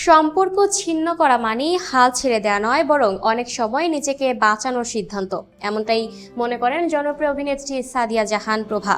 সম্পর্ক ছিন্ন করা মানেই হাল ছেড়ে দেওয়া নয়, বরং অনেক সময় নিজেকে বাঁচানোর সিদ্ধান্ত। এমনটাই মনে করেন জনপ্রিয় অভিনেত্রী সাদিয়া জাহান প্রভা।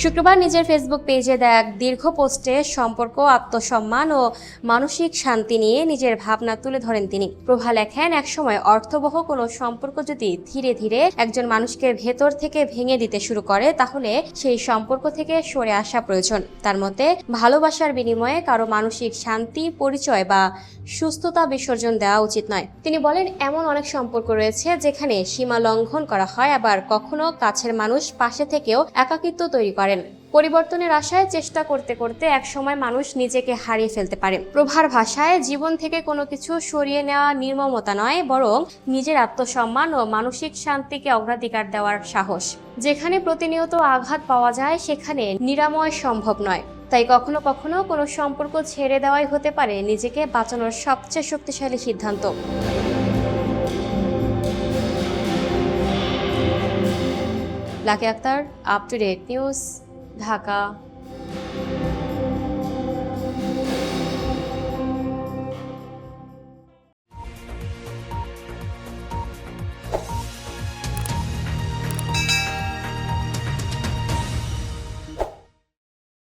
শুক্রবার নিজের ফেসবুক পেজে দেয়া এক দীর্ঘ পোস্টে সম্পর্ক, আত্মসম্মান ও মানসিক শান্তি নিয়ে নিজের ভাবনা তুলে ধরেন তিনি। প্রভা লেখেন, একসময় অর্থবহ কোনো সম্পর্ক যদি ধীরে ধীরে একজন মানুষকে ভেতর থেকে ভেঙে দিতে শুরু করে, তাহলে সেই সম্পর্ক থেকে সরে আসা প্রয়োজন। তার মতে, ভালোবাসার বিনিময়ে কারো মানসিক শান্তি, পরিচয় বা সুস্থতা বিসর্জন দেওয়া উচিত নয়। তিনি বলেন, এমন অনেক সম্পর্ক রয়েছে যেখানে সীমা লঙ্ঘন করা হয়, আবার কখনো কাছের মানুষ পাশে থেকেও একাকিত্ব তৈরি করেন। পরিবর্তনের আশায় চেষ্টা করতে করতে একসময় মানুষ নিজেকে হারিয়ে ফেলতে পারে। প্রভার ভাষায়, জীবন থেকে কোনো কিছু সরিয়ে নেওয়া নির্মমতা নয়, বরং নিজের আত্মসম্মান ও মানসিক শান্তিকে অগ্রাধিকার দেওয়ার সাহস। যেখানে প্রতিনিয়ত আঘাত পাওয়া যায়, সেখানে নিরাময় সম্ভব নয়। তাই কখনো কখনো কোনো সম্পর্ক ছেড়ে দেওয়াই হতে পারে নিজেকে বাঁচানোর সবচেয়ে শক্তিশালী সিদ্ধান্ত। Lucky Akter, up to date news, Dhaka.